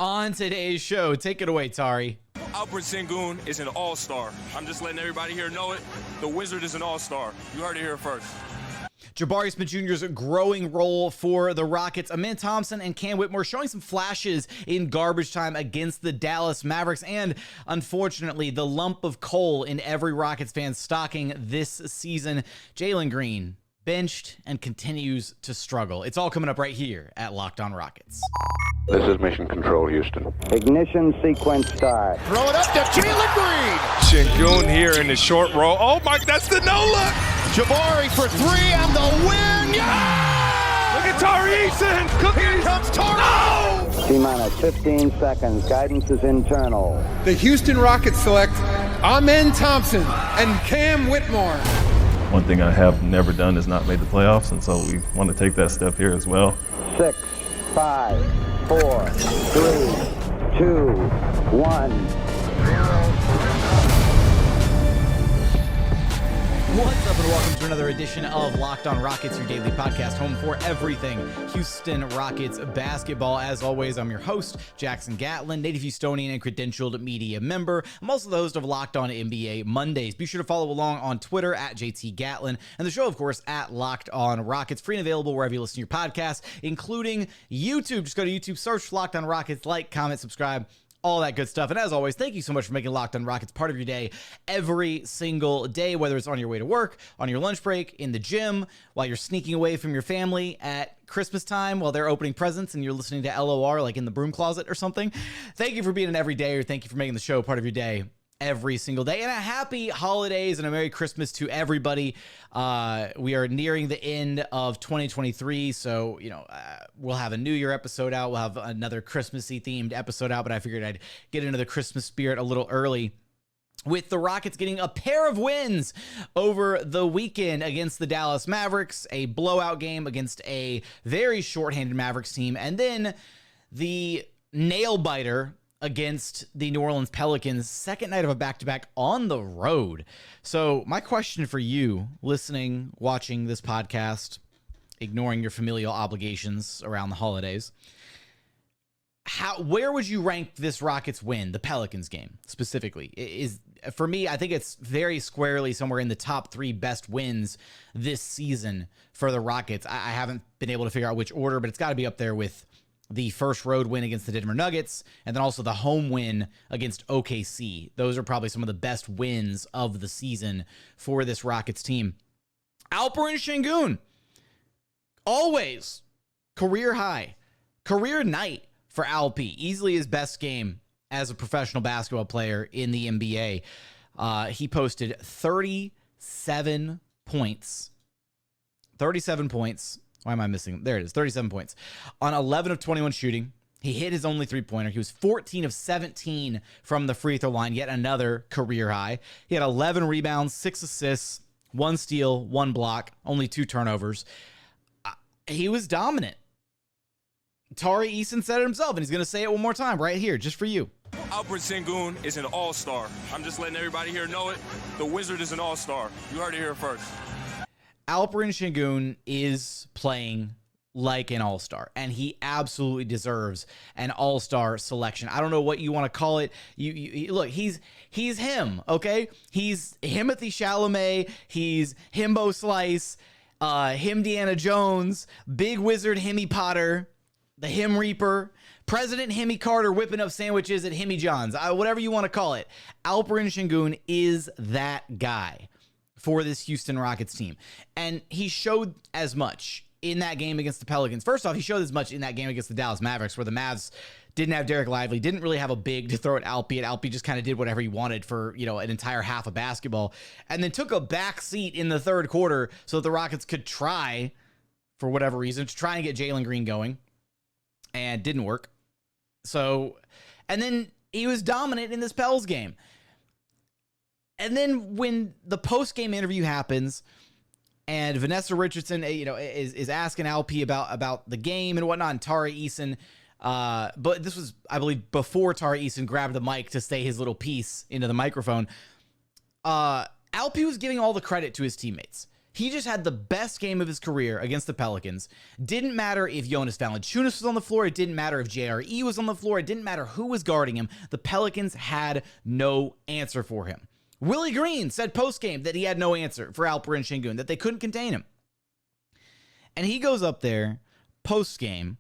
On today's show, take it away, Tari. Alperen Sengun is an all-star. I'm just letting everybody here know it. The Wizard is an all-star. You heard it here first. Jabari Smith Jr.'s growing role for the Rockets amid Thompson and Cam Whitmore showing some flashes in garbage time against the Dallas Mavericks, and unfortunately the lump of coal in every Rockets fan's stocking this season, Jalen Green, benched and continues to struggle. It's all coming up right here at Locked On Rockets. This is Mission Control, Houston. Ignition sequence start. Throw it up to Jalen Green. Sengun here in the short row. Oh, my, that's the no-look. Jabari for three and the win. Yeah! Look at Tari Eason. Here comes Tari. No! T-minus 15 seconds. Guidance is internal. The Houston Rockets select Alperen Thompson and Cam Whitmore. One thing I have never done is not made the playoffs, and so we want to take that step here as well. 6, 5, 4, 3, 2, 1. What's up, and welcome to another edition of Locked On Rockets, your daily podcast, home for everything Houston Rockets basketball. As always, I'm your host, Jackson Gatlin, native Houstonian and credentialed media member. I'm also the host of Locked On NBA Mondays. Be sure to follow along on Twitter at JT Gatlin, and the show, of course, at Locked On Rockets, free and available wherever you listen to your podcasts, including YouTube. Just go to YouTube, search Locked On Rockets, like, comment, subscribe, all that good stuff. And as always, thank you so much for making Locked On Rockets part of your day every single day, whether it's on your way to work, on your lunch break, in the gym, while you're sneaking away from your family at Christmas time while they're opening presents and you're listening to LOR like in the broom closet or something. Thank you for being an everydayer. Thank you for making the show part of your day every single day, and a happy holidays and a Merry Christmas to everybody. We are nearing the end of 2023, so we'll have a New Year episode out. We'll have another Christmassy themed episode out, but I figured I'd get into the Christmas spirit a little early, with the Rockets getting a pair of wins over the weekend against the Dallas Mavericks, a blowout game against a very shorthanded Mavericks team, and then the nail biter against the New Orleans Pelicans, second night of a back-to-back on the road. So my question for you, listening, watching this podcast, ignoring your familial obligations around the holidays, where would you rank this Rockets win, the Pelicans game specifically? For me, I think it's very squarely somewhere in the top 3 best wins this season for the Rockets. I haven't been able to figure out which order, but it's got to be up there with the first road win against the Denver Nuggets, and then also the home win against OKC. Those are probably some of the best wins of the season for this Rockets team. Alperen Sengun, always career high, career night for Alp. Easily his best game as a professional basketball player in the NBA. He posted 37 points. 37 points. Why am I missing? There it is, 37 points. On 11 of 21 shooting, he hit his only three-pointer. He was 14 of 17 from the free throw line, yet another career high. He had 11 rebounds, 6 assists, 1 steal, 1 block, only 2 turnovers. He was dominant. Tari Eason said it himself, and he's going to say it one more time right here, just for you. Alperen Sengun is an all-star. I'm just letting everybody here know it. The Wizard is an all-star. You heard it here first. Alperen Sengun is playing like an all-star, and he absolutely deserves an all-star selection. I don't know what you want to call it. You look, he's him, okay? He's Himothy Chalamet, he's Himbo Slice, Him Deanna Jones, Big Wizard Himmy Potter, the Him Reaper, President Himmy Carter whipping up sandwiches at Himmy John's, whatever you want to call it. Alperen Sengun is that guy for this Houston Rockets team. And he showed as much in that game against the Pelicans. First off, he showed as much in that game against the Dallas Mavericks, where the Mavs didn't have Derek Lively, didn't really have a big to throw at Alp, and Alp just kind of did whatever he wanted for, an entire half of basketball, and then took a back seat in the third quarter so that the Rockets could try, for whatever reason, to try and get Jalen Green going, and didn't work. So, and then he was dominant in this Pels game. And then when the post-game interview happens and Vanessa Richardson, is asking Alp about the game and whatnot, and Tari Eason, but this was, I believe, before Tari Eason grabbed the mic to say his little piece into the microphone, Alp was giving all the credit to his teammates. He just had the best game of his career against the Pelicans. Didn't matter if Jonas Valanciunas was on the floor. It didn't matter if JRE was on the floor. It didn't matter who was guarding him. The Pelicans had no answer for him. Willie Green said post-game that he had no answer for Alperen Sengun, that they couldn't contain him. And he goes up there post-game,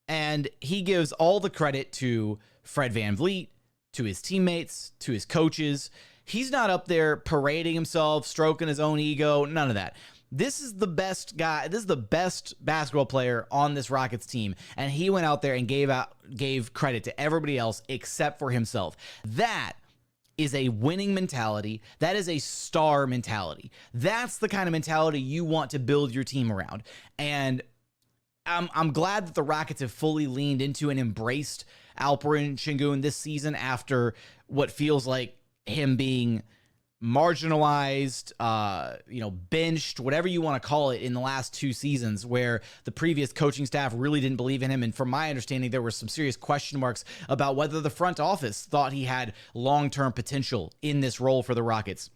and he gives all the credit to Fred VanVleet, to his teammates, to his coaches. He's not up there parading himself, stroking his own ego, none of that. This is the best guy. This is the best basketball player on this Rockets team, and he went out there and gave credit to everybody else except for himself. That is a winning mentality. That is a star mentality. That's the kind of mentality you want to build your team around. And I'm glad that the Rockets have fully leaned into and embraced Alperen Sengun this season after what feels like him being marginalized, benched, whatever you want to call it, in the last 2 seasons, where the previous coaching staff really didn't believe in him. And from my understanding, there were some serious question marks about whether the front office thought he had long-term potential in this role for the Rockets.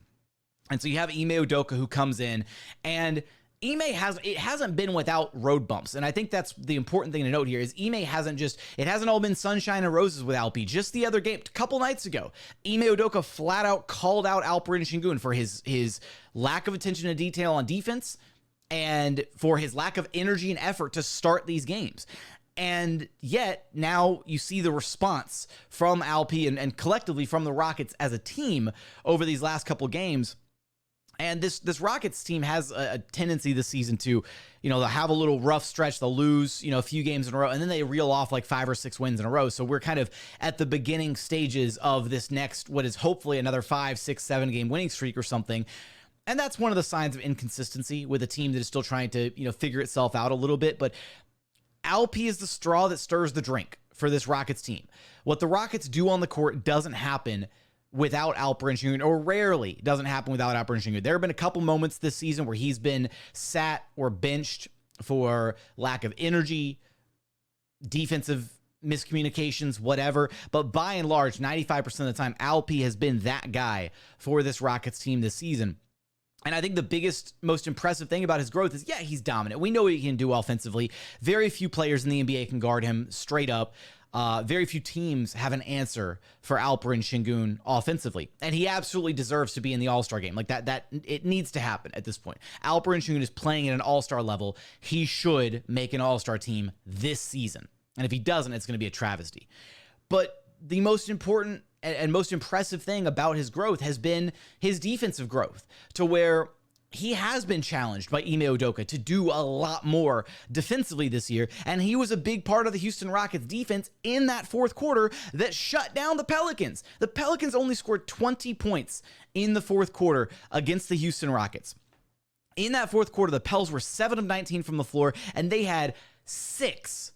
And so you have Ime Udoka, who comes in, and Ime hasn't been without road bumps. And I think that's the important thing to note here is Ime it hasn't all been sunshine and roses with Alpi. Just the other game, a couple nights ago, Ime Udoka flat out called out Alperen Sengun for his lack of attention to detail on defense and for his lack of energy and effort to start these games. And yet now you see the response from Alpi and collectively from the Rockets as a team over these last couple games. And this Rockets team has a tendency this season to, they'll have a little rough stretch. They'll lose, a few games in a row, and then they reel off like 5 or 6 wins in a row. So we're kind of at the beginning stages of this next, what is hopefully another 5, 6, 7 game winning streak or something. And that's one of the signs of inconsistency with a team that is still trying to, figure itself out a little bit. But Alp is the straw that stirs the drink for this Rockets team. What the Rockets do on the court doesn't happen without Alperen Sengun, or rarely doesn't happen without Alperen Sengun. There have been a couple moments this season where he's been sat or benched for lack of energy, defensive miscommunications, whatever. But by and large, 95% of the time, Alp has been that guy for this Rockets team this season. And I think the biggest, most impressive thing about his growth is, he's dominant. We know what he can do offensively. Very few players in the NBA can guard him straight up. Very few teams have an answer for Alperen Sengun offensively, and he absolutely deserves to be in the All-Star game. Like that it needs to happen at this point. Alperen Sengun is playing at an All-Star level. He should make an All-Star team this season, and if he doesn't, it's going to be a travesty. But the most important and most impressive thing about his growth has been his defensive growth, to where he has been challenged by Ime Udoka to do a lot more defensively this year, and he was a big part of the Houston Rockets defense in that fourth quarter that shut down the Pelicans. The Pelicans only scored 20 points in the fourth quarter against the Houston Rockets. In that fourth quarter, the Pels were 7 of 19 from the floor, and they had 6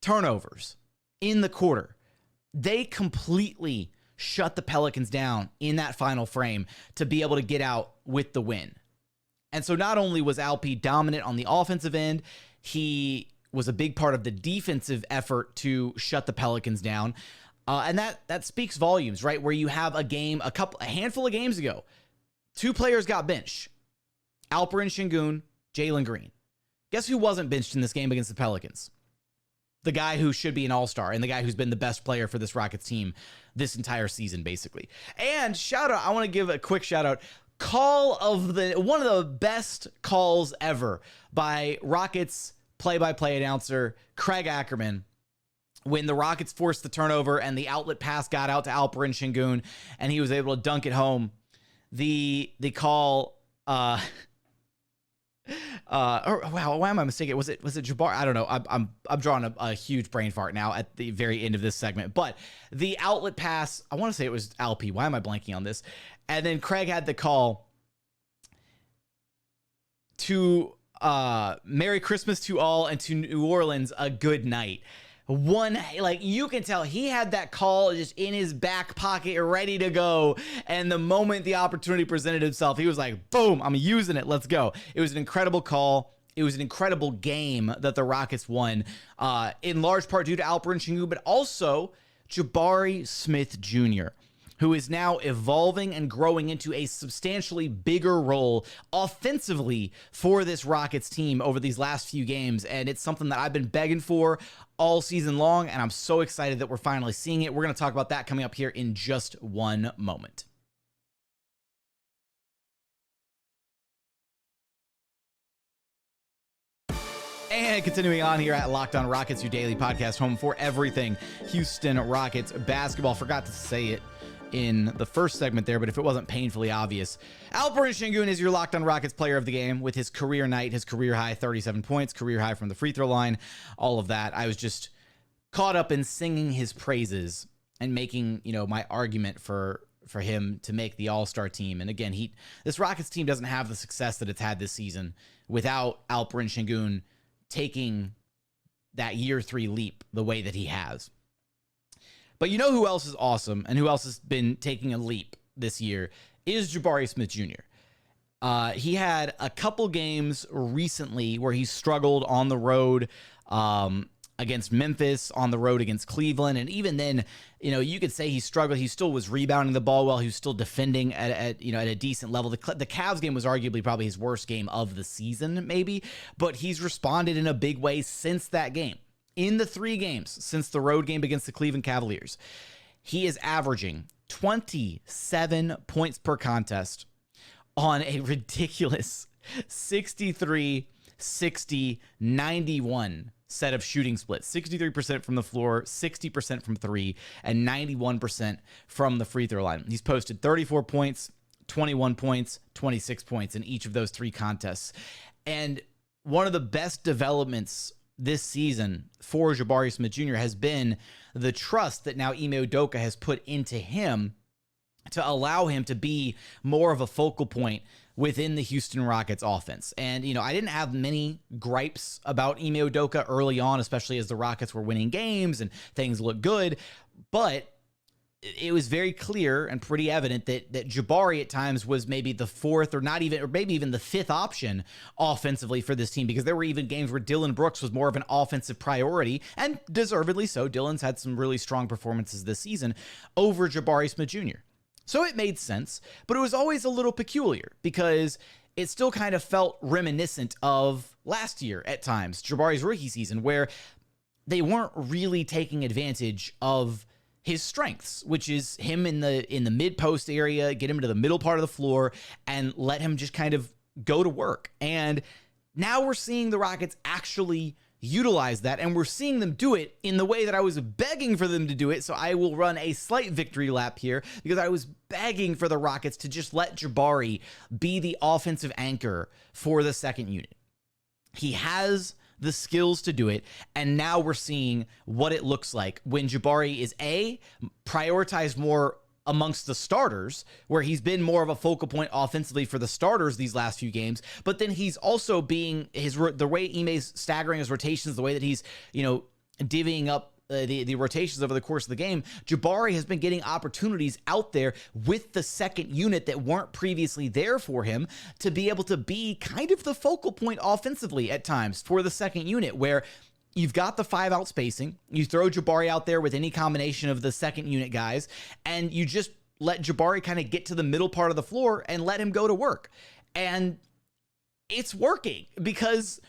turnovers in the quarter. They completely shut the Pelicans down in that final frame to be able to get out with the win. And so not only was Alp dominant on the offensive end, he was a big part of the defensive effort to shut the Pelicans down. And that speaks volumes, right? Where you have a handful of games ago, 2 players got benched. Alperen Sengun, Jalen Green. Guess who wasn't benched in this game against the Pelicans? The guy who should be an all-star and the guy who's been the best player for this Rockets team this entire season, basically. And I want to give a quick shout out. One of the best calls ever by Rockets play-by-play announcer Craig Ackerman when the Rockets forced the turnover and the outlet pass got out to Alperen Sengun and he was able to dunk it home. The call, why am I mistaken? Was it Jabari? I don't know. I'm drawing a huge brain fart now at the very end of this segment. But the outlet pass, I want to say it was Alp. Why am I blanking on this? And then Craig had the call to Merry Christmas to all and to New Orleans a good night. You can tell he had that call just in his back pocket ready to go. And the moment the opportunity presented itself, he was like, boom, I'm using it. Let's go. It was an incredible call. It was an incredible game that the Rockets won, in large part due to Alperen Sengun, but also Jabari Smith Jr., who is now evolving and growing into a substantially bigger role offensively for this Rockets team over these last few games. And it's something that I've been begging for all season long, and I'm so excited that we're finally seeing it. We're going to talk about that coming up here in just one moment. And continuing on here at Locked On Rockets, your daily podcast home for everything Houston Rockets basketball. Forgot to say it in the first segment there, but if it wasn't painfully obvious, Alperen Sengun is your Locked On Rockets player of the game with his career night, his career high 37 points, career high from the free throw line, all of that. I was just caught up in singing his praises and making, my argument for him to make the All-Star team. And again, this Rockets team doesn't have the success that it's had this season without Alperen Sengun taking that year 3 leap the way that he has. But you know who else is awesome and who else has been taking a leap this year is Jabari Smith Jr. He had a couple games recently where he struggled on the road against Memphis, on the road against Cleveland. And even then, you could say he struggled. He still was rebounding the ball well. He was still defending at a decent level. The Cavs game was arguably probably his worst game of the season, maybe. But he's responded in a big way since that game. In the 3 games since the road game against the Cleveland Cavaliers, he is averaging 27 points per contest on a ridiculous 63, 60, 91 set of shooting splits. 63% from the floor, 60% from 3, and 91% from the free throw line. He's posted 34 points, 21 points, 26 points in each of those 3 contests. And one of the best developments this season for Jabari Smith Jr. has been the trust that now Ime Udoka has put into him to allow him to be more of a focal point within the Houston Rockets offense. And, I didn't have many gripes about Ime Udoka early on, especially as the Rockets were winning games and things looked good. But it was very clear and pretty evident that Jabari at times was maybe the 4th or maybe even the 5th option offensively for this team, because there were even games where Dillon Brooks was more of an offensive priority, and deservedly so. Dillon's had some really strong performances this season over Jabari Smith Jr. So it made sense, but it was always a little peculiar because it still kind of felt reminiscent of last year at times, Jabari's rookie season, where they weren't really taking advantage of his strengths, which is him in the mid-post area, get him to the middle part of the floor and let him just kind of go to work. And now we're seeing the Rockets actually utilize that, and we're seeing them do it in the way that I was begging for them to do it. So I will run a slight victory lap here because I was begging for the Rockets to just let Jabari be the offensive anchor for the second unit. He has the skills to do it, and now we're seeing what it looks like when Jabari is prioritized more amongst the starters, where he's been more of a focal point offensively for the starters these last few games, but then he's also being the way Ime's staggering his rotations, the way that he's divvying up the rotations over the course of the game. Jabari has been getting opportunities out there with the second unit that weren't previously there for him to be able to be kind of the focal point offensively at times for the second unit, where you've got the 5-out spacing, you throw Jabari out there with any combination of the second unit guys, and you just let Jabari kind of get to the middle part of the floor and let him go to work. And it's working because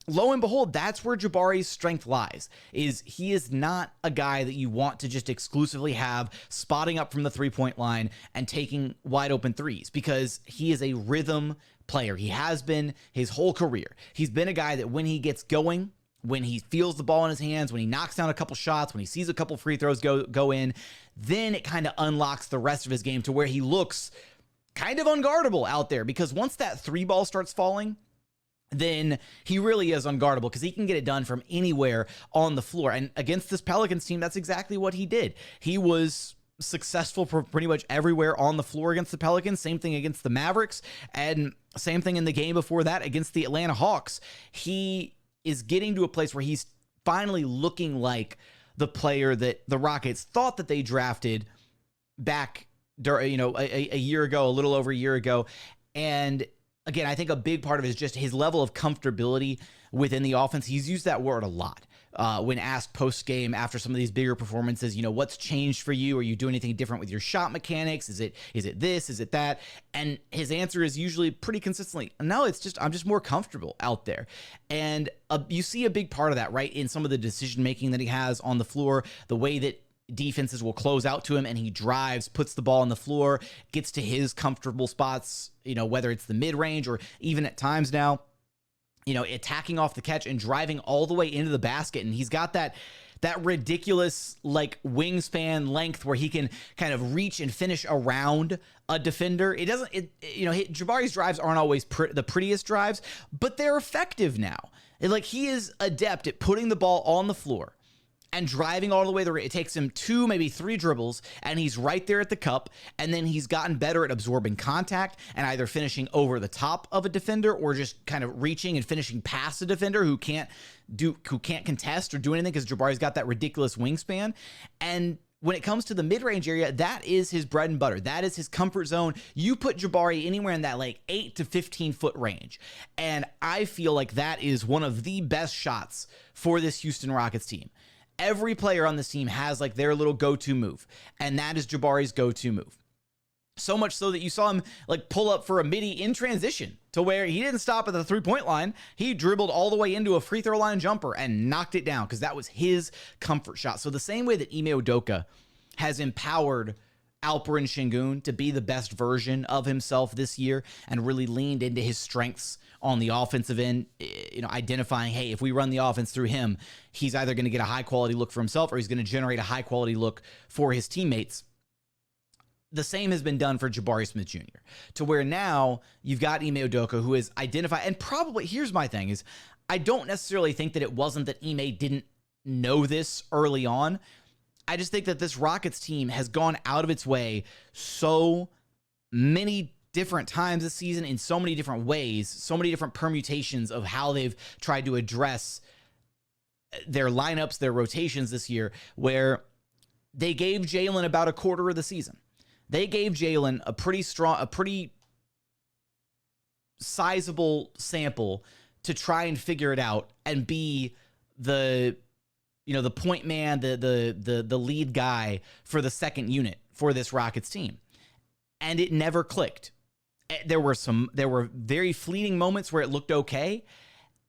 lo and behold, that's where Jabari's strength lies, is he is not a guy that you want to just exclusively have spotting up from the 3-point line and taking wide open threes, because he is a rhythm player. He has been his whole career. He's been a guy that when he gets going, when he feels the ball in his hands, when he knocks down a couple shots, when he sees a couple free throws go in, then it kind of unlocks the rest of his game to where he looks kind of unguardable out there, because once that 3-ball starts falling, then he really is unguardable because he can get it done from anywhere on the floor. And against this Pelicans team, that's exactly what he did. He was successful for pretty much everywhere on the floor against the Pelicans. Same thing against the Mavericks, and same thing in the game before that against the Atlanta Hawks. He is getting to a place where he's finally looking like the player that the Rockets thought that they drafted back, a year ago, a little over a year ago. And again, I think a big part of it is just his level of comfortability within the offense. He's used that word a lot, when asked post-game after some of these bigger performances, what's changed for you? Are you doing anything different with your shot mechanics? Is it this? Is it that? And his answer is usually pretty consistently, no, I'm just more comfortable out there. And you see a big part of that, right, in some of the decision-making that he has on the floor, the way that defenses will close out to him and he drives, puts the ball on the floor, gets to his comfortable spots, whether it's the mid-range or even at times now, attacking off the catch and driving all the way into the basket. And he's got that ridiculous like wingspan length where he can kind of reach and finish around a defender. Jabari's drives aren't always the prettiest drives, but they're effective now. He is adept at putting the ball on the floor and driving all the way there. It takes him 2, maybe 3 dribbles, and he's right there at the cup. And then he's gotten better at absorbing contact and either finishing over the top of a defender or just kind of reaching and finishing past a defender who can't contest or do anything because Jabari's got that ridiculous wingspan. And when it comes to the mid-range area, that is his bread and butter. That is his comfort zone. You put Jabari anywhere in that 8 to 15 foot range. And I feel like that is one of the best shots for this Houston Rockets team. Every player on this team has their little go-to move, and that is Jabari's go-to move. So much so that you saw him pull up for a midi in transition to where he didn't stop at the 3-point line. He dribbled all the way into a free throw line jumper and knocked it down because that was his comfort shot. So the same way that Ime Udoka has empowered Alperen Sengun to be the best version of himself this year and really leaned into his strengths on the offensive end, identifying, hey, if we run the offense through him, he's either going to get a high-quality look for himself or he's going to generate a high-quality look for his teammates. The same has been done for Jabari Smith Jr., to where now you've got Ime Udoka who is identified, and probably, here's my thing, is I don't necessarily think that it wasn't that Ime didn't know this early on. I just think that this Rockets team has gone out of its way so many different times this season in so many different ways, so many different permutations of how they've tried to address their lineups, their rotations this year, where they gave Jalen about a quarter of the season. They gave Jalen a pretty sizable sample to try and figure it out and be the point man, the lead guy for the second unit for this Rockets team. And it never clicked. There were very fleeting moments where it looked okay,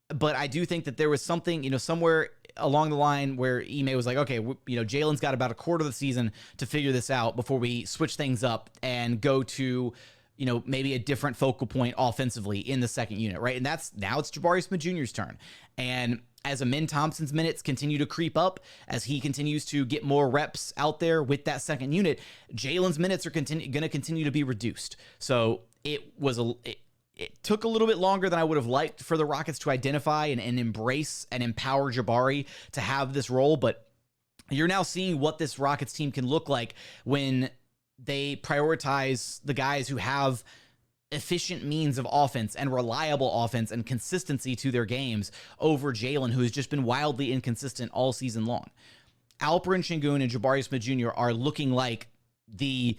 but I do think that there was something, somewhere along the line where Ime was like, okay, Jalen's got about a quarter of the season to figure this out before we switch things up and go to, maybe a different focal point offensively in the second unit, right? And now it's Jabari Smith Jr.'s turn. And as Amen Thompson's minutes continue to creep up, as he continues to get more reps out there with that second unit, Jalen's minutes are going to continue to be reduced. So it took a little bit longer than I would have liked for the Rockets to identify and embrace and empower Jabari to have this role, but you're now seeing what this Rockets team can look like when they prioritize the guys who have efficient means of offense and reliable offense and consistency to their games over Jalen, who has just been wildly inconsistent all season long. Alperen Sengun and Jabari Smith Jr. are looking like the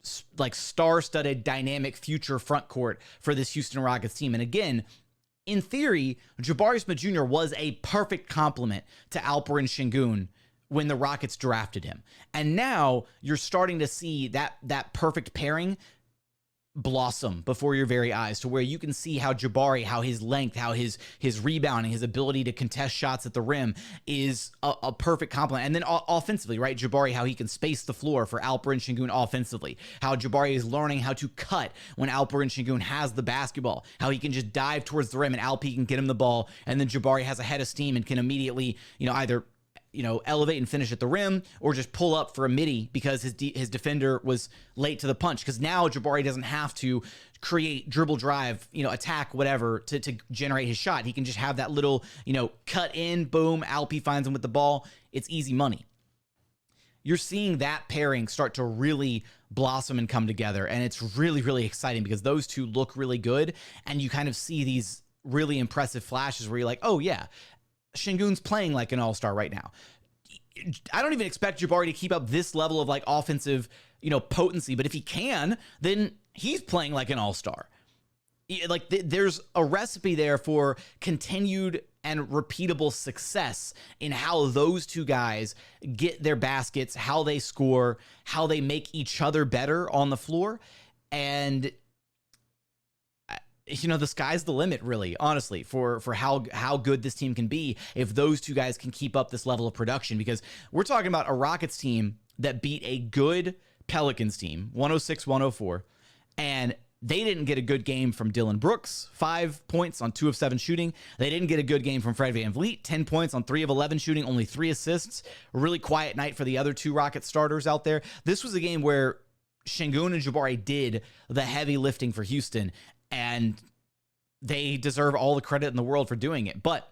star-studded dynamic future front court for this Houston Rockets team. And again, in theory, Jabari Smith Jr. was a perfect complement to Alperen Sengun when the Rockets drafted him. And now you're starting to see that perfect pairing blossom before your very eyes, to where you can see how Jabari, how his length, how his rebounding, his ability to contest shots at the rim is a perfect complement. And then offensively, right, Jabari, how he can space the floor for Alperen Sengun offensively, how Jabari is learning how to cut when Alperen Sengun has the basketball, how he can just dive towards the rim and Alp can get him the ball, and then Jabari has a head of steam and can immediately, either elevate and finish at the rim or just pull up for a midi because his defender was late to the punch. Because now Jabari doesn't have to create dribble drive, attack, whatever, to generate his shot. He can just have that little, cut in, boom, Alpi finds him with the ball. It's easy money. You're seeing that pairing start to really blossom and come together. And it's really, really exciting because those two look really good. And you kind of see these really impressive flashes where you're like, oh yeah, Sengun's playing like an all-star right now. I don't even expect Jabari to keep up this level of offensive, potency, but if he can, then he's playing like an all-star. There's a recipe there for continued and repeatable success in how those two guys get their baskets, how they score, how they make each other better on the floor. And the sky's the limit, really, honestly, for how good this team can be if those two guys can keep up this level of production, because we're talking about a Rockets team that beat a good Pelicans team 106-104, and they didn't get a good game from Dillon Brooks, 5 points on 2 of 7 shooting. They didn't get a good game from Fred VanVleet, 10 points on 3 of 11 shooting, only 3 assists. A really quiet night for the other two Rockets starters out there. This was a game where Sengun and Jabari did the heavy lifting for Houston, and they deserve all the credit in the world for doing it. But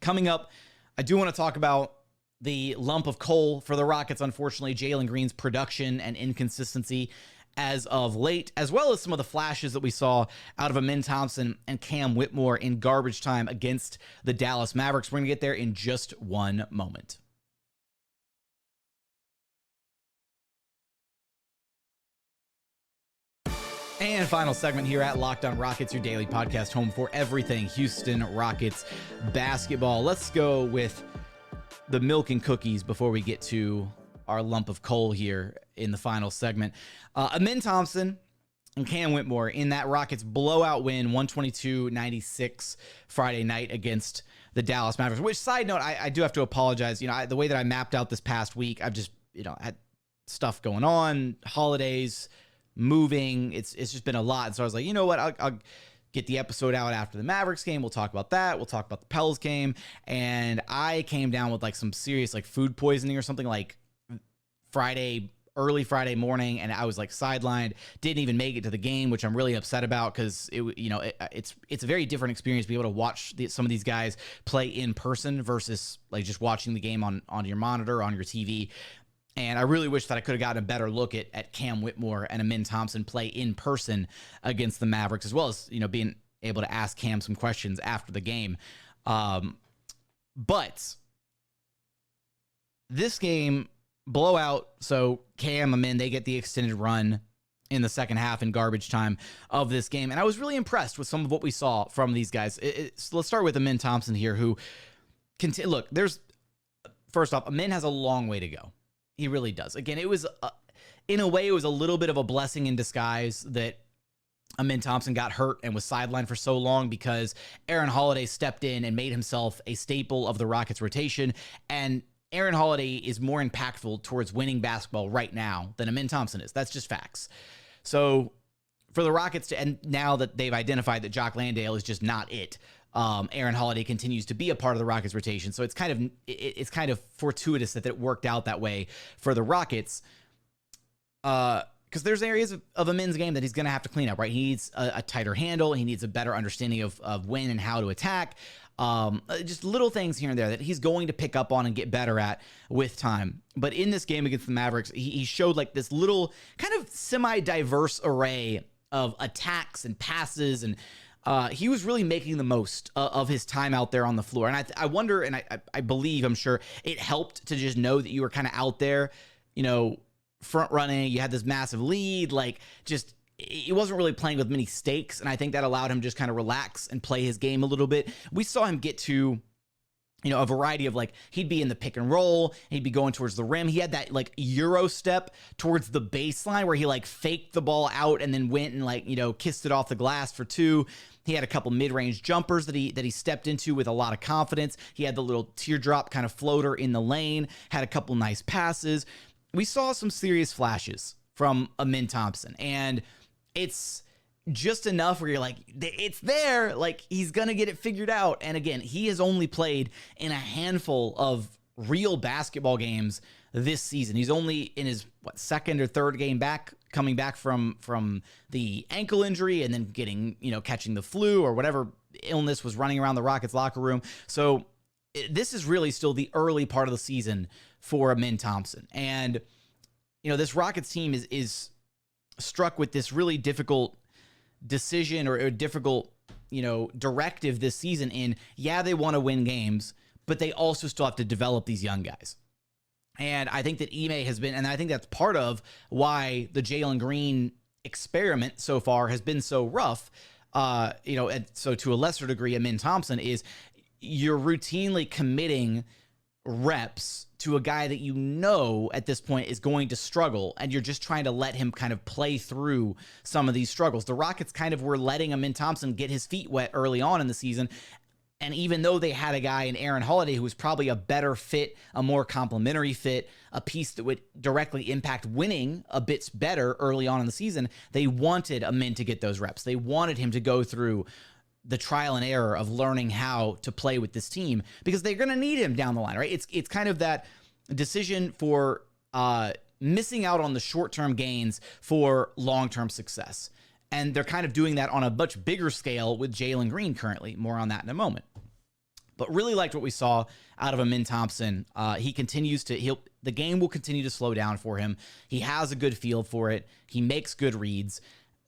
coming up, I do want to talk about the lump of coal for the Rockets, unfortunately, Jalen Green's production and inconsistency as of late, as well as some of the flashes that we saw out of Alperen Thompson and Cam Whitmore in garbage time against the Dallas Mavericks. We're going to get there in just one moment. And final segment here at Locked On Rockets, your daily podcast home for everything Houston Rockets basketball. Let's go with the milk and cookies before we get to our lump of coal here in the final segment. Alperen Thompson and Cam Whitmore in that Rockets blowout win, 122-96 Friday night against the Dallas Mavericks. Which, side note, I do have to apologize. The way that I mapped out this past week, I've just, had stuff going on, holidays, moving. It's just been a lot. And so I was like, you know what? I'll get the episode out after the Mavericks game. We'll talk about that. We'll talk about the Pels game. And I came down with some serious food poisoning or something early Friday morning, and I was sidelined, didn't even make it to the game, which I'm really upset about, because it's a very different experience to be able to watch some of these guys play in person versus just watching the game on your monitor, on your TV. And I really wish that I could have gotten a better look at Cam Whitmore and Alperen Thompson play in person against the Mavericks, as well as being able to ask Cam some questions after the game. But this game, blowout, so Cam, Alperen, they get the extended run in the second half in garbage time of this game. And I was really impressed with some of what we saw from these guys. Let's start with Alperen Thompson here, who first off, Alperen has a long way to go. He really does. Again, it was, in a way, it was a little bit of a blessing in disguise that Alperen Thompson got hurt and was sidelined for so long, because Aaron Holiday stepped in and made himself a staple of the Rockets rotation. And Aaron Holiday is more impactful towards winning basketball right now than Alperen Thompson is. That's just facts. So for the Rockets and now that they've identified that Jock Landale is just not it, Aaron Holiday continues to be a part of the Rockets rotation. So it's kind of fortuitous that it worked out that way for the Rockets. Because there's areas of Amen's game that he's going to have to clean up, right? He needs a tighter handle. He needs a better understanding of when and how to attack. Just little things here and there that he's going to pick up on and get better at with time. But in this game against the Mavericks, he showed this little kind of semi-diverse array of attacks and passes, and he was really making the most of his time out there on the floor. And I wonder, and I believe, I'm sure it helped to just know that you were kind of out there, front running. You had this massive lead, he wasn't really playing with many stakes, and I think that allowed him to just kind of relax and play his game a little bit. We saw him get to, a variety of he'd be in the pick and roll, he'd be going towards the rim. He had that Euro step towards the baseline where he faked the ball out and then went and kissed it off the glass for 2. He had a couple mid-range jumpers that he stepped into with a lot of confidence. He had the little teardrop kind of floater in the lane, had a couple nice passes. We saw some serious flashes from Alperen Thompson, and it's just enough where you're it's there, he's gonna get it figured out. And again, he has only played in a handful of real basketball games this season. He's only in his second or third game back, coming back from the ankle injury and then getting, catching the flu or whatever illness was running around the Rockets locker room. So this is really still the early part of the season for Alperen Thompson. And, this Rockets team is struck with this really difficult decision or a difficult, directive this season they want to win games, but they also still have to develop these young guys. And I think that Ime has been, and I think that's part of why the Jalen Green experiment so far has been so rough. And so to a lesser degree, Alperen Thompson is, you're routinely committing reps to a guy that you know at this point is going to struggle, and you're just trying to let him kind of play through some of these struggles. The Rockets kind of were letting Amin Thompson get his feet wet early on in the season, and even though they had a guy in Aaron Holiday who was probably a better fit, a more complementary fit, a piece that would directly impact winning a bit better early on in the season, they wanted Amin to get those reps. They wanted him to go through the trial and error of learning how to play with this team, because they're going to need him down the line, right? It's kind of that decision for missing out on the short-term gains for long-term success. And they're kind of doing that on a much bigger scale with Jalen Green currently. More on that in a moment. But really liked what we saw out of Amin Thompson. He continues to, the game will continue to slow down for him. He has a good feel for it. He makes good reads.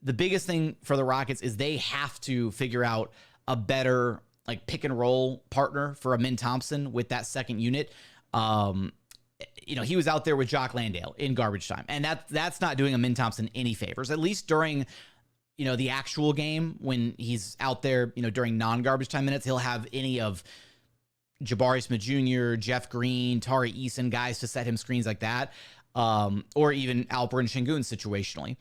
The biggest thing for the Rockets is they have to figure out a better like pick and roll partner for Amin Thompson with that second unit. He was out there with Jock Landale in garbage time, and that's not doing Amin Thompson any favors, at least during the actual game. When he's out there, during non-garbage time minutes, he'll have any of Jabari Smith Jr., Jeff Green, Tari Eason, guys to set him screens like that, or even Alperen Sengun situationally.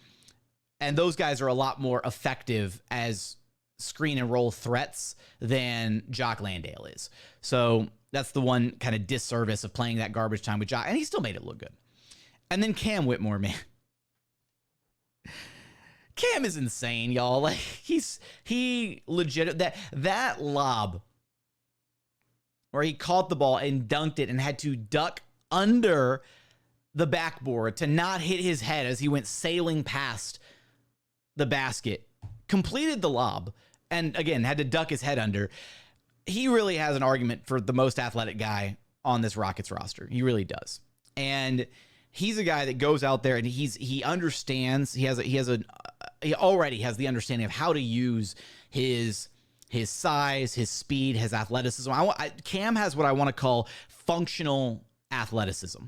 And those guys are a lot more effective as screen and roll threats than Jock Landale is. So that's the one kind of disservice of playing that garbage time with Jock, and he still made it look good. And then Cam Whitmore, man. Cam is insane, y'all. Like he legit that lob where he caught the ball and dunked it and had to duck under the backboard to not hit his head as he went sailing past the basket, completed the lob, and again had to duck his head under. He really has an argument for the most athletic guy on this Rockets roster. He really does. And he's a guy that goes out there and he understands. He already has the understanding of how to use his size, his speed, his athleticism. Cam has what I want to call functional athleticism,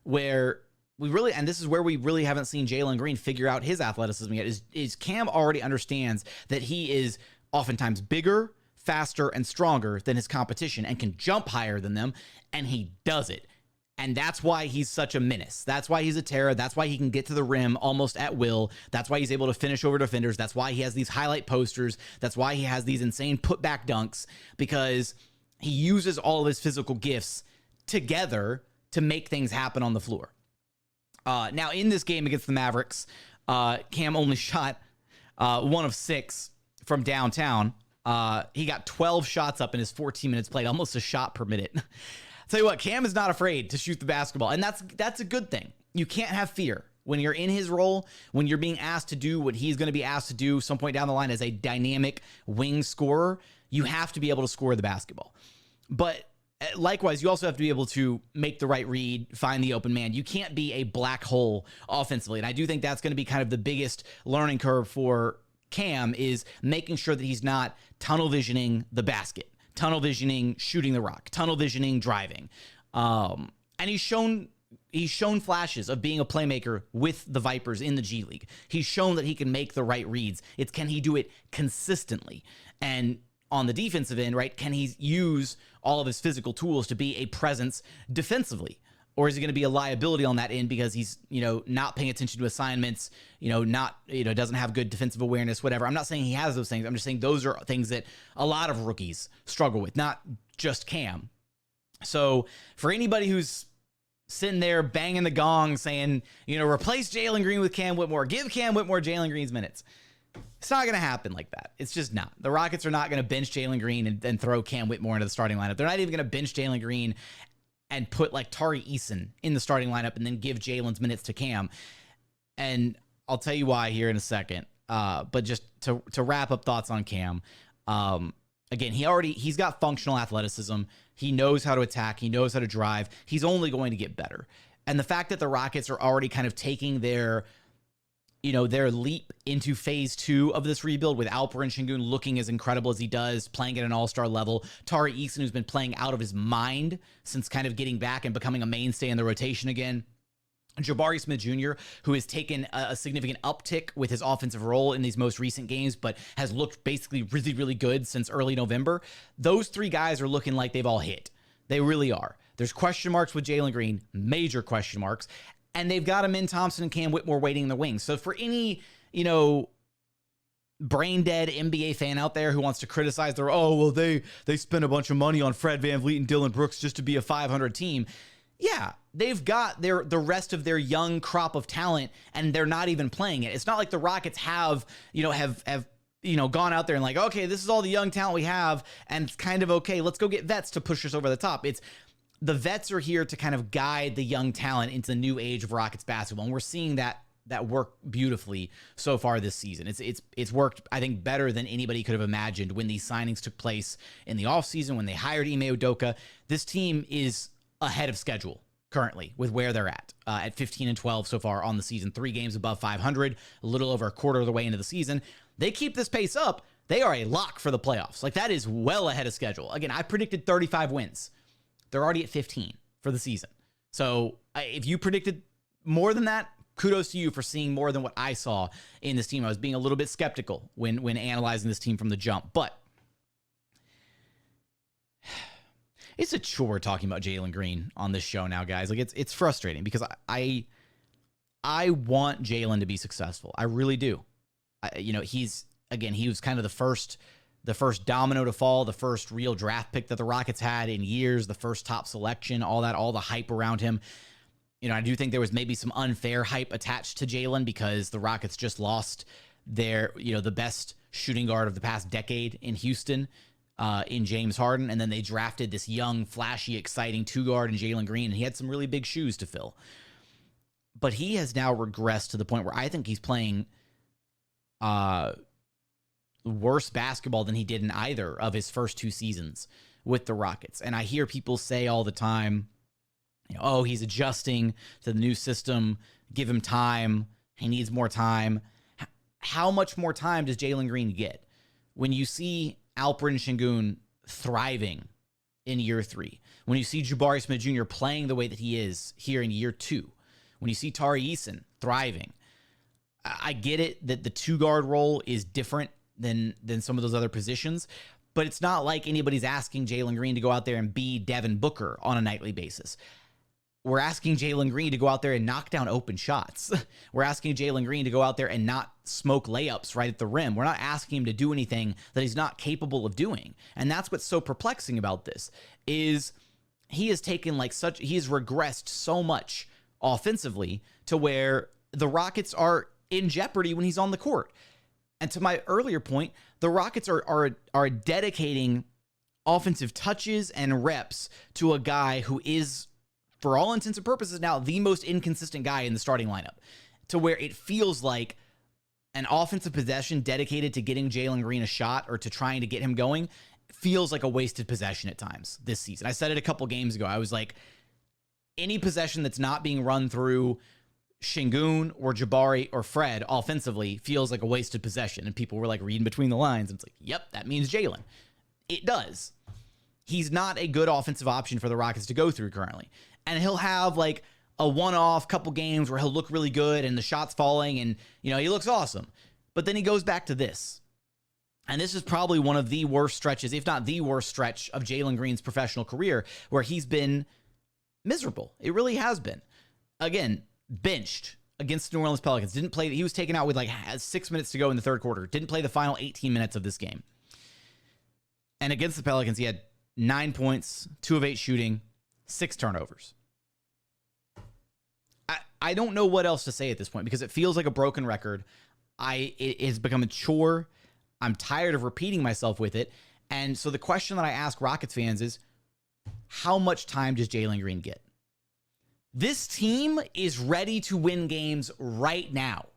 where we really, and this is where we really haven't seen Jalen Green figure out his athleticism yet, is Cam already understands that he is oftentimes bigger, faster, and stronger than his competition and can jump higher than them, and he does it. And that's why he's such a menace. That's why he's a terror. That's why he can get to the rim almost at will. That's why he's able to finish over defenders. That's why he has these highlight posters. That's why he has these insane putback dunks, because he uses all of his physical gifts together to make things happen on the floor. Now, in this game against the Mavericks, Cam only shot 1 of 6 from downtown. He got 12 shots up in his 14 minutes played, almost a shot per minute. I'll tell you what, Cam is not afraid to shoot the basketball, and that's a good thing. You can't have fear when you're in his role, when you're being asked to do what he's going to be asked to do some point down the line as a dynamic wing scorer. You have to be able to score the basketball. But likewise, you also have to be able to make the right read, find the open man. You can't be a black hole offensively. And I do think that's going to be kind of the biggest learning curve for Cam, is making sure that he's not tunnel visioning the basket, tunnel visioning shooting the rock, tunnel visioning driving. And he's shown flashes of being a playmaker with the Vipers in the G League. He's shown that he can make the right reads. It's, can he do it consistently? And on the defensive end, right, can he use all of his physical tools to be a presence defensively? Or is he going to be a liability on that end because he's, not paying attention to assignments, doesn't have good defensive awareness, whatever. I'm not saying he has those things. I'm just saying those are things that a lot of rookies struggle with, not just Cam. So for anybody who's sitting there banging the gong saying, replace Jalen Green with Cam Whitmore, give Cam Whitmore Jalen Green's minutes, it's not going to happen like that. It's just not. The Rockets are not going to bench Jalen Green and then throw Cam Whitmore into the starting lineup. They're not even going to bench Jalen Green and put like Tari Eason in the starting lineup and then give Jalen's minutes to Cam. And I'll tell you why here in a second. But just to wrap up thoughts on Cam, again, he's got functional athleticism. He knows how to attack. He knows how to drive. He's only going to get better. And the fact that the Rockets are already kind of taking their leap into phase 2 of this rebuild with Alperen Sengun looking as incredible as he does, playing at an all-star level. Tari Eason, who's been playing out of his mind since kind of getting back and becoming a mainstay in the rotation again. Jabari Smith Jr., who has taken a significant uptick with his offensive role in these most recent games, but has looked basically really, really good since early November. Those three guys are looking like they've all hit. They really are. There's question marks with Jalen Green, major question marks, and they've got him in Thompson and Cam Whitmore waiting in the wings. So for any, brain dead NBA fan out there who wants to criticize they spent a bunch of money on Fred VanVleet and Dillon Brooks just to be a 500 team. Yeah, they've got the rest of their young crop of talent, and they're not even playing it. It's not like the Rockets have gone out there and like, okay, this is all the young talent we have, and it's kind of okay. Let's go get vets to push us over the top. It's the vets are here to kind of guide the young talent into the new age of Rockets basketball, and we're seeing that work beautifully so far this season. It's worked, I think, better than anybody could have imagined when these signings took place in the offseason, when they hired Ime Udoka. This team is ahead of schedule currently with where they're at 15-12 so far on the season, 3 games above 500, a little over a quarter of the way into the season. They keep this pace up, they are a lock for the playoffs. Like, that is well ahead of schedule. Again, I predicted 35 wins. They're already at 15 for the season. So if you predicted more than that, kudos to you for seeing more than what I saw in this team. I was being a little bit skeptical when analyzing this team from the jump, but it's a chore talking about Jalen Green on this show now, guys. Like, it's frustrating because I want Jalen to be successful. I really do. He was kind of the first domino to fall, the first real draft pick that the Rockets had in years, the first top selection, all the hype around him. I do think there was maybe some unfair hype attached to Jalen because the Rockets just lost their, the best shooting guard of the past decade in Houston, in James Harden, and then they drafted this young, flashy, exciting 2-guard in Jalen Green, and he had some really big shoes to fill. But he has now regressed to the point where I think he's playing worse basketball than he did in either of his first 2 seasons with the Rockets. And I hear people say all the time, he's adjusting to the new system, give him time, he needs more time. How much more time does Jalen Green get? When you see Alperen Sengun thriving in year 3, when you see Jabari Smith Jr. playing the way that he is here in year 2, when you see Tari Eason thriving, I get it that the 2-guard role is different than some of those other positions, but it's not like anybody's asking Jalen Green to go out there and be Devin Booker on a nightly basis. We're asking Jalen Green to go out there and knock down open shots. We're asking Jalen Green to go out there and not smoke layups right at the rim. We're not asking him to do anything that he's not capable of doing. And that's what's so perplexing about this, is he has taken he has regressed so much offensively to where the Rockets are in jeopardy when he's on the court. And to my earlier point, the Rockets are dedicating offensive touches and reps to a guy who is, for all intents and purposes now, the most inconsistent guy in the starting lineup, to where it feels like an offensive possession dedicated to getting Jalen Green a shot or to trying to get him going feels like a wasted possession at times this season. I said it a couple games ago. I was like, any possession that's not being run through Sengun or Jabari or Fred offensively feels like a wasted possession. And people were like reading between the lines. And it's like, yep, that means Jalen. It does. He's not a good offensive option for the Rockets to go through currently. And he'll have like a one-off couple games where he'll look really good and the shot's falling and, he looks awesome. But then he goes back to this. And this is probably one of the worst stretches, if not the worst stretch of Jalen Green's professional career, where he's been miserable. It really has been. Again, benched against the New Orleans Pelicans. Didn't play. He was taken out with 6 minutes to go in the third quarter. Didn't play the final 18 minutes of this game. And against the Pelicans, he had 9 points, 2 of 8 shooting, 6 turnovers. I don't know what else to say at this point because it feels like a broken record. It has become a chore. I'm tired of repeating myself with it. And so the question that I ask Rockets fans is, how much time does Jalen Green get? This team is ready to win games right now.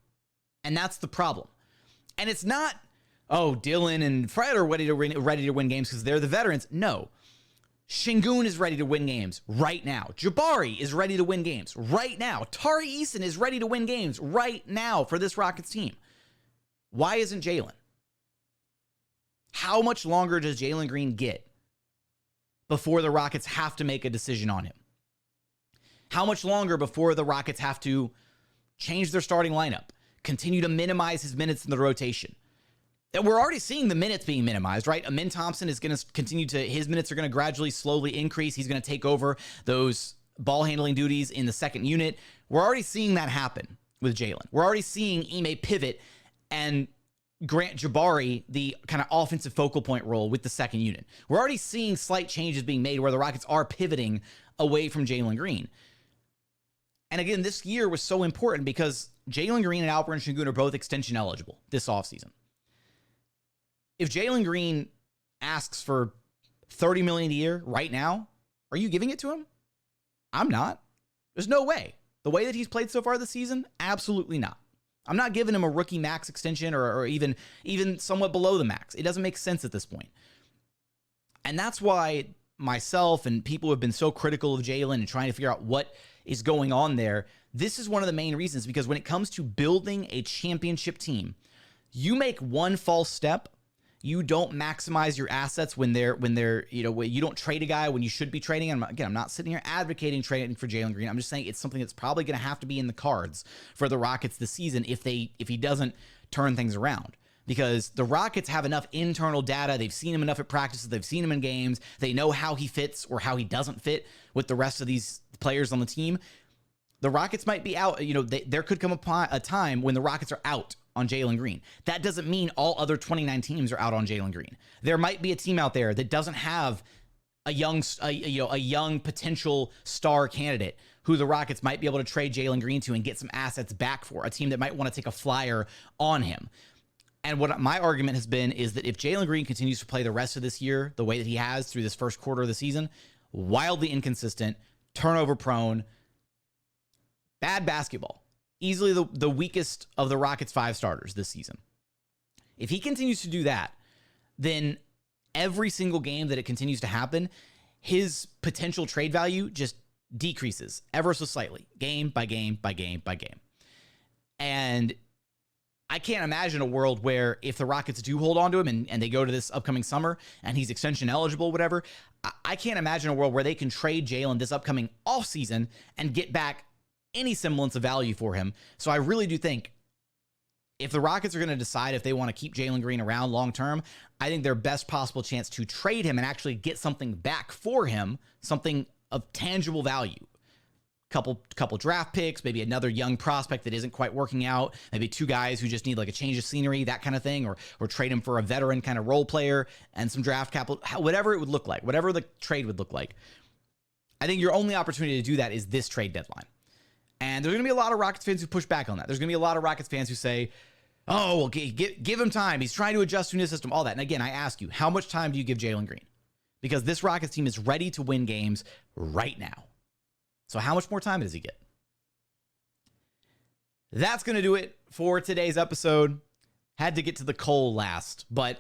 And that's the problem. And it's not, Dillon and Fred are ready to win games because they're the veterans. No. Sengun is ready to win games right now. Jabari is ready to win games right now. Tari Eason is ready to win games right now for this Rockets team. Why isn't Jalen? How much longer does Jalen Green get before the Rockets have to make a decision on him? How much longer before the Rockets have to change their starting lineup, continue to minimize his minutes in the rotation? And we're already seeing the minutes being minimized, right? Amin Thompson is going to continue to, his minutes are going to gradually, slowly increase. He's going to take over those ball handling duties in the second unit. We're already seeing that happen with Jalen. We're already seeing Ime pivot and grant Jabari the kind of offensive focal point role with the second unit. We're already seeing slight changes being made where the Rockets are pivoting away from Jalen Green. And again, this year was so important because Jalen Green and Alperen Sengun are both extension eligible this offseason. If Jalen Green asks for $30 million a year right now, are you giving it to him? I'm not. There's no way. The way that he's played so far this season, absolutely not. I'm not giving him a rookie max extension or even somewhat below the max. It doesn't make sense at this point. And that's why myself and people who have been so critical of Jalen and trying to figure out what is going on there, this is one of the main reasons, because when it comes to building a championship team, you make one false step, you don't maximize your assets when they're you don't trade a guy when you should be trading. And again, I'm not sitting here advocating trading for Jalen Green. I'm just saying it's something that's probably going to have to be in the cards for the Rockets this season if he doesn't turn things around. Because the Rockets have enough internal data. They've seen him enough at practices. They've seen him in games. They know how he fits or how he doesn't fit with the rest of these players on the team. The Rockets might be out. There could come a time when the Rockets are out on Jalen Green. That doesn't mean all other 29 teams are out on Jalen Green. There might be a team out there that doesn't have a young potential star candidate who the Rockets might be able to trade Jalen Green to and get some assets back for, a team that might want to take a flyer on him. And what my argument has been is that if Jalen Green continues to play the rest of this year the way that he has through this first quarter of the season, wildly inconsistent, turnover prone, bad basketball, easily the weakest of the Rockets' 5 starters this season. If he continues to do that, then every single game that it continues to happen, his potential trade value just decreases ever so slightly, game by game by game by game. And I can't imagine a world where if the Rockets do hold on to him and they go to this upcoming summer and he's extension eligible, whatever, I can't imagine a world where they can trade Jalen this upcoming offseason and get back any semblance of value for him. So I really do think if the Rockets are going to decide if they want to keep Jalen Green around long term, I think their best possible chance to trade him and actually get something back for him, something of tangible value. Couple draft picks, maybe another young prospect that isn't quite working out, maybe 2 guys who just need like a change of scenery, that kind of thing, or trade him for a veteran kind of role player and some draft capital, whatever it would look like, whatever the trade would look like. I think your only opportunity to do that is this trade deadline. And there's going to be a lot of Rockets fans who push back on that. There's going to be a lot of Rockets fans who say, oh, well, give him time. He's trying to adjust to a new system, all that. And again, I ask you, how much time do you give Jalen Green? Because this Rockets team is ready to win games right now. So how much more time does he get? That's going to do it for today's episode. Had to get to the coal last, but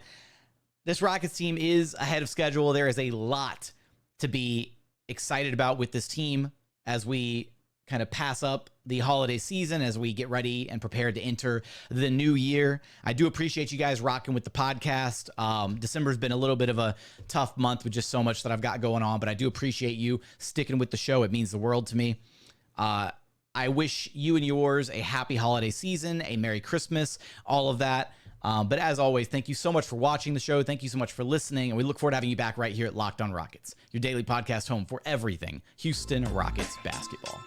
this Rockets team is ahead of schedule. There is a lot to be excited about with this team as we kind of pass up the holiday season, as we get ready and prepared to enter the new year. I do appreciate you guys rocking with the podcast. December's been a little bit of a tough month with just so much that I've got going on, but I do appreciate you sticking with the show. It means the world to me. I wish you and yours a happy holiday season, a Merry Christmas, all of that. But as always, thank you so much for watching the show. Thank you so much for listening. And we look forward to having you back right here at Locked On Rockets, your daily podcast home for everything Houston Rockets basketball.